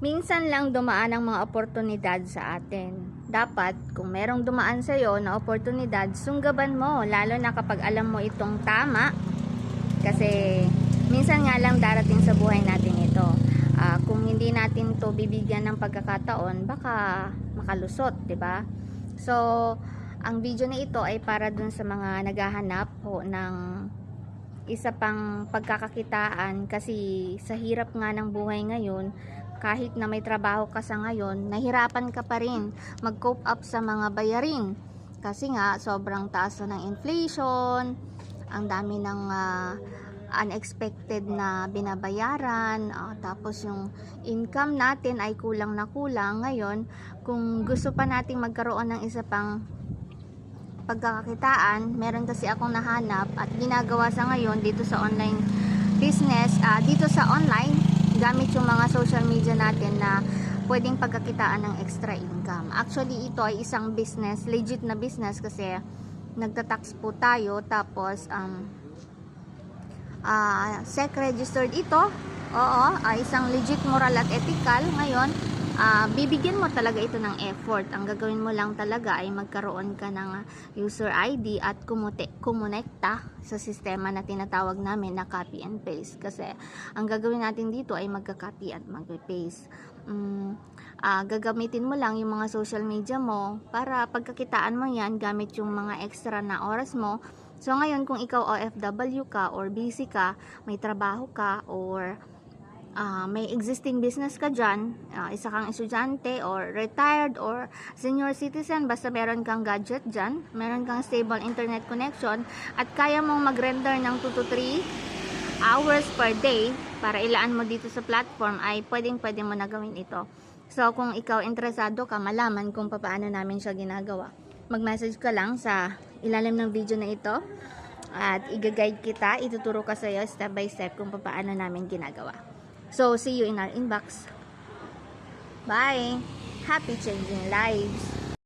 Minsan lang dumaan ang mga oportunidad sa atin. Dapat, kung merong dumaan sa'yo na oportunidad, sunggaban mo, lalo na kapag alam mo itong tama. Kasi, minsan nga lang darating sa buhay natin ito. Kung hindi natin to bibigyan ng pagkakataon, baka makalusot, 'di ba? So, ang video na ito ay para dun sa mga naghahanap po ng isa pang pagkakakitaan, kasi sa hirap nga ng buhay ngayon, kahit na may trabaho ka sa ngayon, nahirapan ka pa rin mag-cope up sa mga bayarin. Kasi nga, sobrang taas na ng inflation, ang dami ng unexpected na binabayaran, tapos yung income natin ay kulang na kulang. Ngayon, kung gusto pa nating magkaroon ng isa pang pagkakakitaan, meron kasi akong nahanap at ginagawa sa ngayon dito sa online business, dito sa online, gamit yung mga social media natin na pwedeng pagkakitaan ng extra income. Actually, ito ay isang business, legit na business, kasi nagtatax po tayo, tapos SEC registered ito. Oo, isang legit, moral at ethical. Ngayon, bibigyan mo talaga ito ng effort. Ang gagawin mo lang talaga ay magkaroon ka ng user ID at kumonekta sa sistema na tinatawag namin na copy and paste. Kasi ang gagawin natin dito ay magka-copy at magpa-paste. Gagamitin mo lang yung mga social media mo para pagkakitaan mo yan gamit yung mga extra na oras mo. So ngayon, kung ikaw OFW ka or busy ka, may trabaho ka, or may existing business ka dyan, isa kang estudyante or retired or senior citizen, basta meron kang gadget dyan, meron kang stable internet connection, at kaya mong mag-render ng 2 to 3 hours per day para ilaan mo dito sa platform, ay pwede mo na gawin ito. So kung ikaw interesado ka malaman kung paano namin siya ginagawa, mag-message ka lang sa ilalim ng video na ito at i-guide kita, ituturo ka sa'yo step by step kung paano namin ginagawa. So, see you in our inbox. Bye! Happy changing lives!